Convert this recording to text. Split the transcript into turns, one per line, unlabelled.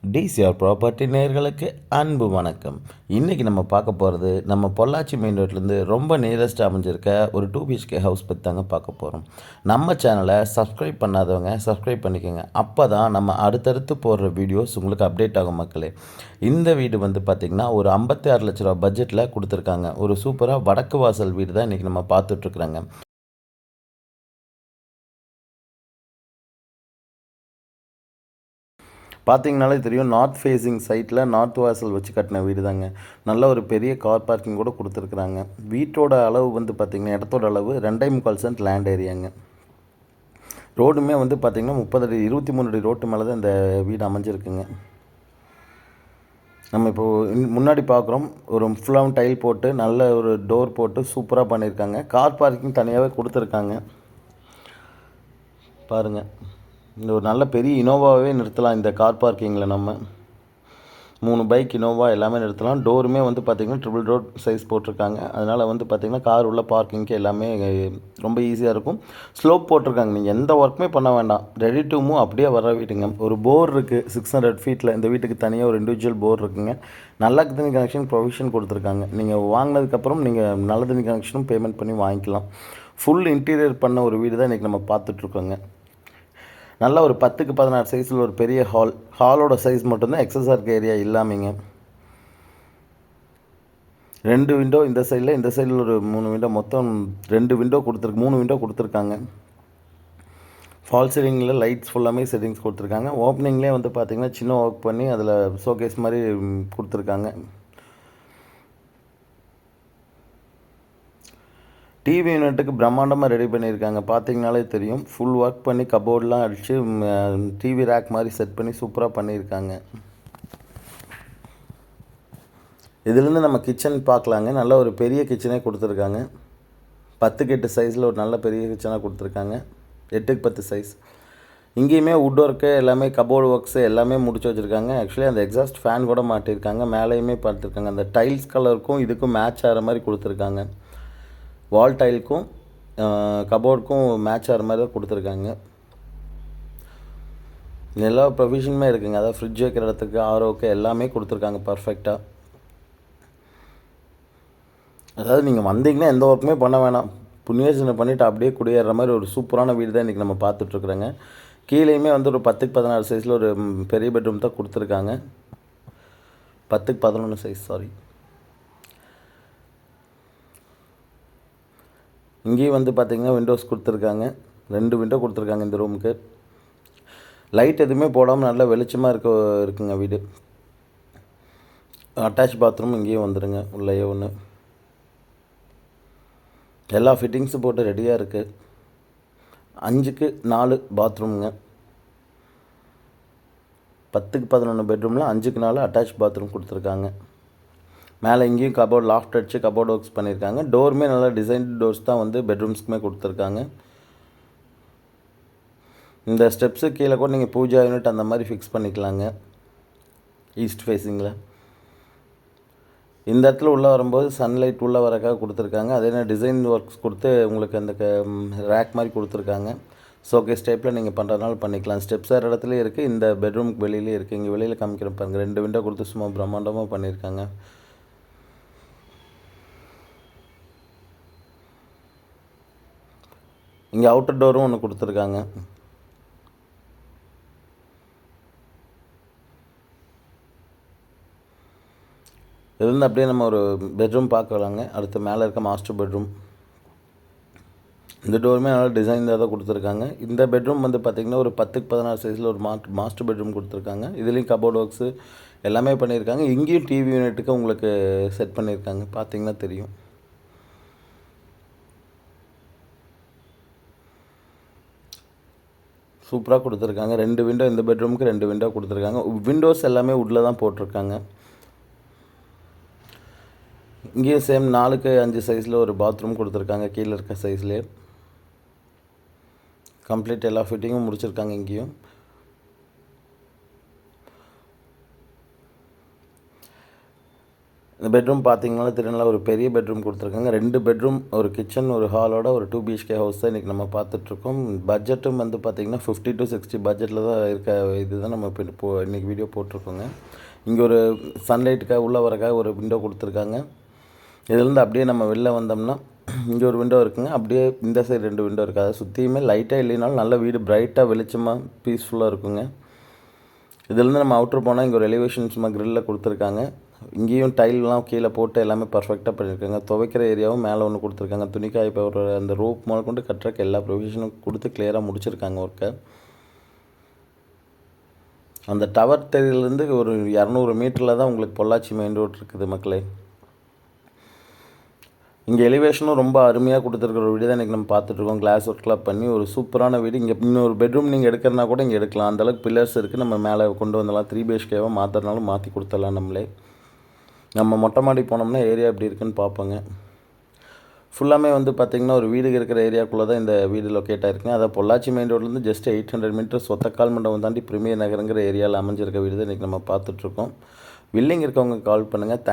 TCR property நேயர்களுக்கு அன்பு வணக்கம். இன்றைக்கி நம்ம பார்க்க போகிறது நம்ம பொள்ளாச்சி மெயின் ரோட்லேருந்து ரொம்ப நியரஸ்ட் அமைஞ்சிருக்க ஒரு 2 BHK ஹவுஸ் பற்றி தாங்க பார்க்க போகிறோம். நம்ம சேனலை சப்ஸ்கிரைப் பண்ணாதவங்க சப்ஸ்கிரைப் பண்ணிக்கோங்க. அப்போ தான் நம்ம அடுத்தடுத்து போடுற வீடியோஸ் உங்களுக்கு அப்டேட் ஆகும் மக்களே. இந்த வீடு பார்த்திங்கன்னா ஒரு 56 லட்ச ரூபா பட்ஜெட்டில் கொடுத்துருக்காங்க. ஒரு சூப்பராக வடக்கு வாசல் வீடு தான் இன்றைக்கி நம்ம பார்த்துட்ருக்குறோங்க. பார்த்தீங்கனாலே தெரியும், நார்த் ஃபேஸிங் சைட்டில் நார்த் வாசல் வச்சு கட்டின வீடு தாங்க. நல்ல ஒரு பெரிய கார் பார்க்கிங் கூட கொடுத்துருக்குறாங்க. வீட்டோட அளவு பார்த்திங்கன்னா இடத்தோட அளவு 2.25 சென்ட் லேண்ட் ஏரியாங்க. ரோடுமே பார்த்திங்கன்னா 30 அடி 23 அடி ரோட்டு மேலே தான் இந்த வீடு அமைஞ்சிருக்குங்க. நம்ம இப்போது முன்னாடி பார்க்குறோம், ஒரு ஃபுல்லாகவும் டைல் போட்டு நல்ல ஒரு டோர் போட்டு சூப்பராக பண்ணியிருக்காங்க. கார் பார்க்கிங் தனியாகவே கொடுத்துருக்காங்க பாருங்கள். இந்த ஒரு நல்ல பெரிய இனோவாவே நிறுத்தலாம் இந்த கார் பார்க்கிங்கில். நம்ம 3 பைக் இனோவா எல்லாமே நிறுத்தலாம். டோருமே பார்த்திங்கன்னா ட்ரிபிள் டோர் சைஸ் போட்டிருக்காங்க. அதனால் பார்த்திங்கன்னா கார் உள்ள பார்க்கிங்க்கு எல்லாமே ரொம்ப ஈஸியாக இருக்கும். ஸ்லோப் போட்டிருக்காங்க, நீங்கள் எந்த ஒர்க்குமே பண்ண வேண்டாம். ரெடி டு மூவ் அப்படியே வர வீட்டுங்க. ஒரு போர் இருக்குது 600 ஃபீட்டில். இந்த வீட்டுக்கு தனியாக ஒரு இண்டிவிஜுவல் போர் இருக்குங்க. நல்ல தண்ணி கனெக்ஷன் ப்ரொவிஷன் கொடுத்துருக்காங்க. நீங்கள் வாங்கினதுக்கப்புறம் நீங்கள் நல்ல தண்ணி கனெக்ஷனும் பேமெண்ட் பண்ணி வாங்கிக்கலாம். ஃபுல் இன்டீரியர் பண்ண ஒரு வீடு தான் இன்றைக்கி நம்ம பார்த்துட்ருக்கோங்க. நல்லா ஒரு 10க்கு 16 சைஸில் ஒரு பெரிய ஹாலோட சைஸ் மட்டும்தான், எக்ஸஸார்க்கு ஏரியா இல்லாமங்க. 2 விண்டோ இந்த சைடில் ஒரு 3 விண்டோ, மொத்தம் 2 விண்டோ கொடுத்துருக்கு, 3 விண்டோ கொடுத்துருக்காங்க. ஃபால் சீலிங்கில் லைட்ஸ் ஃபுல்லாமே செட்டிங்ஸ் கொடுத்துருக்காங்க. ஓப்பனிங்லேயே பார்த்திங்கன்னா சின்ன ஒர்க் பண்ணி அதில் ஷோகேஸ் மாதிரி கொடுத்துருக்காங்க. டிவி யூனிட்டுக்கு பிரம்மாண்டமாக ரெடி பண்ணியிருக்காங்க. பார்த்தீங்கனாலே தெரியும், ஃபுல் ஒர்க் பண்ணி கபோர்ட்லாம் அடித்து டிவி ரேக் மாதிரி செட் பண்ணி சூப்பராக பண்ணியிருக்காங்க. இதுலேருந்து நம்ம கிச்சன் பார்க்கலாங்க. நல்ல ஒரு பெரிய கிச்சனே கொடுத்துருக்காங்க. 10க்கு 8 சைஸில் ஒரு நல்ல பெரிய கிச்சனாக கொடுத்துருக்காங்க. 8க்கு 10 சைஸ். இங்கேயுமே வுட் ஒர்க்கு எல்லாமே கபோர்டு ஒர்க்ஸு எல்லாமே முடிச்சு வச்சுருக்காங்க. ஆக்சுவலி அந்த எக்ஸாஸ்ட் ஃபேன் கூட மாட்டியிருக்காங்க. மேலேயுமே பார்த்துருக்காங்க. அந்த டைல்ஸ் கலருக்கும் இதுக்கும் மேட்ச் ஆகிற மாதிரி கொடுத்துருக்காங்க. வால் டைலுக்கும் கபோர்டுக்கும் மேட்ச் ஆகிற மாதிரி தான் கொடுத்துருக்காங்க. எல்லா ப்ரொவிஷனுமே இருக்குங்க. அதாவது ஃப்ரிட்ஜ் வைக்கிற இடத்துக்கு ஆரோக்கு எல்லாமே கொடுத்துருக்காங்க பர்ஃபெக்டாக. அதாவது நீங்கள் வந்தீங்கன்னா எந்த ஒர்க்குமே பண்ண வேணாம், புண்ணியோஜனை பண்ணிவிட்டு அப்படியே குடியேற மாதிரி ஒரு சூப்பரான வீடு தான் இன்றைக்கி நம்ம பார்த்துட்ருக்குறோங்க. கீழேயுமே ஒரு 10க்கு 16 சைஸில் ஒரு பெரிய பெட்ரூம் தான் கொடுத்துருக்காங்க. 10க்கு 11 சைஸ் சாரி. இங்கேயும் பார்த்திங்கன்னா விண்டோஸ் கொடுத்துருக்காங்க. 2 விண்டோ கொடுத்துருக்காங்க இந்த ரூமுக்கு. லைட் எதுவுமே போடாமல் நல்லா வெளிச்சமாக இருக்குங்க வீடு. அட்டாச் பாத்ரூம் இங்கேயும் வந்துடுங்க, உள்ளேயே ஒன்று. எல்லா ஃபிட்டிங்ஸும் போட்டு ரெடியாக இருக்குது. 5க்கு 4 பாத்ரூமுங்க. 10க்கு 11 பெட்ரூமில் 5க்கு 4 அட்டாச் பாத்ரூம் கொடுத்துருக்காங்க. மேலே இங்கேயும் கபோர்டு லாஃப்ட் அடித்து கபோர்டு ஒர்க்ஸ் பண்ணியிருக்காங்க. டோருமே நல்லா டிசைன் டோர்ஸ் தான் பெட்ரூம்ஸ்க்குமே கொடுத்துருக்காங்க. இந்த ஸ்டெப்ஸு கீழே கூட நீங்கள் பூஜா யூனிட் அந்த மாதிரி ஃபிக்ஸ் பண்ணிக்கலாங்க. ஈஸ்ட் ஃபேஸிங்கில் இந்த இடத்துல உள்ளே வரும்போது சன்லைட் உள்ளே வரக்காக கொடுத்துருக்காங்க. அதே மாதிரி டிசைன் ஒர்க்ஸ் கொடுத்து உங்களுக்கு அந்த ரேக் மாதிரி கொடுத்துருக்காங்க. ஷோகேஸ் டைப்பில் நீங்கள் பண்ணுறதுனால பண்ணிக்கலாம். ஸ்டெப்ஸ் வேறு இடத்துலையும் இருக்குது, இந்த பெட்ரூமுக்கு வெளியிலே இருக்குது. இங்கே வெளியில் காமிக்கிற பாருங்கள், 2 விண்டோ கொடுத்து சும்மா பிரம்மாண்டமாக பண்ணியிருக்காங்க. இங்கே அவுட்டர் டோரும் ஒன்று கொடுத்துருக்காங்க. இதுலேருந்து அப்படியே நம்ம ஒரு பெட்ரூம் பார்க்கலாங்க. அடுத்து மேலே இருக்க மாஸ்டர் பெட்ரூம். இந்த டோருமே நல்லா டிசைன் தான் கொடுத்துருக்காங்க. இந்த பெட்ரூம் பார்த்திங்கன்னா ஒரு 10க்கு 16 சைஸில் ஒரு மாஸ்டர் பெட்ரூம் கொடுத்துருக்காங்க. இதுலேயும் கபோர்டு ஒர்க்ஸு எல்லாமே பண்ணியிருக்காங்க. இங்கேயும் டிவி யூனிட்டுக்கு உங்களுக்கு செட் பண்ணியிருக்காங்க, பார்த்திங்கன்னா தெரியும். சூப்பராக கொடுத்துருக்காங்க. 2 விண்டோ இந்த பெட்ரூமுக்கு 2 விண்டோ கொடுத்துருக்காங்க. விண்டோஸ் எல்லாமே வுட்டில் தான் போட்டிருக்காங்க. இங்கேயும் சேம் 4க்கு 5 சைஸில் ஒரு பாத்ரூம் கொடுத்துருக்காங்க. கீழே இருக்க சைஸ்லேயே கம்ப்ளீட் எல்லா ஃபிட்டிங்கும் முடிச்சிருக்காங்க. இங்கேயும் இந்த பெட்ரூம் பார்த்தீங்கன்னா திருநெல்வேலி ஒரு பெரிய பெட்ரூம் கொடுத்துருக்காங்க. 2 பெட்ரூம், ஒரு கிச்சன், ஒரு ஹாலோட ஒரு 2 பிஹெச்கே ஹவுஸ் தான் இன்றைக்கி நம்ம பார்த்துட்ருக்கோம். பட்ஜெட்டும் வந்து பார்த்திங்கன்னா 50 to 60 பட்ஜெட்டில் தான் இருக்க இதுதான் நம்ம இப்போ இன்றைக்கி வீடியோ போட்டிருக்கோங்க. இங்கே ஒரு சன்லைட்டுக்காக உள்ளே வரக்காக ஒரு விண்டோ கொடுத்துருக்காங்க. இதுலேருந்து அப்படியே நம்ம வெளில வந்தோம்னா இங்கே ஒரு விண்டோ இருக்குங்க. அப்படியே இந்த சைடு 2 விண்டோ இருக்குது. அதை சுற்றியுமே லைட்டாக இல்லைனாலும் நல்ல வீடு பிரைட்டாக வெளிச்சமாக பீஸ்ஃபுல்லாக இருக்குங்க. இதுலேருந்து நம்ம அவுட்ரு போனால் இங்கே ஒரு எலிவேஷன் சும்மா கிரில்லில் கொடுத்துருக்காங்க. இங்கேயும் டைல்லாம் கீழே போட்டு எல்லாமே பர்ஃபெக்டாக பண்ணியிருக்காங்க. துவைக்கிற ஏரியாவும் மேலே ஒன்று கொடுத்துருக்காங்க. துணிக்காய போடுற அந்த ரோப் முதல் கொண்டு கட்டுறக்கு எல்லா ப்ரொவிஷனும் கொடுத்து கிளியராக முடிச்சிருக்காங்க ஒர்க்கை. அந்த டவர் தெருவிலேருந்து ஒரு 200 மீட்டரில் தான் உங்களுக்கு பொள்ளாச்சி மெயின் ரோடு இருக்குது மக்களே. இங்கே எலிவேஷனும் ரொம்ப அருமையாக கொடுத்துருக்குற ஒரு வீடு தான் இன்றைக்கி நம்ம பார்த்துட்ருக்கோம். கிளாஸ் ஒர்க்லாம் பண்ணி ஒரு சூப்பரான வீடு. இங்கே இன்னொரு பெட்ரூம் நீங்கள் எடுக்கிறனா கூட இங்கே எடுக்கலாம். அந்தளவுக்கு பில்லர்ஸ் இருக்குது. நம்ம மேலே கொண்டு வந்தலாம். 3 பிஹெச்கேவாக மாற்றுறதுனாலும் மாற்றி கொடுத்துடலாம் நம்மளே. நம்ம மொட்டை மாடி போனோம்னா ஏரியா எப்படி இருக்குன்னு பார்ப்போங்க. ஃபுல்லாமே வந்து பார்த்திங்கன்னா ஒரு வீடு இருக்கிற ஏரியாக்குள்ளே தான் இந்த வீடு லொக்கேட் ஆகிருக்குங்க. அதை பொள்ளாச்சி மெயின் ரோட்லேருந்து ஜஸ்ட் 800 மீட்டர்ஸ் ஒத்தக்கால் மண்டபம் தாண்டி பிரிமியர் நகருங்கிற ஏரியாவில் அமைஞ்சிருக்க வீடு தான் இன்றைக்கி நம்ம பார்த்துட்ருக்கோம். வில்லிங் இருக்கவங்க கால் பண்ணுங்கள்.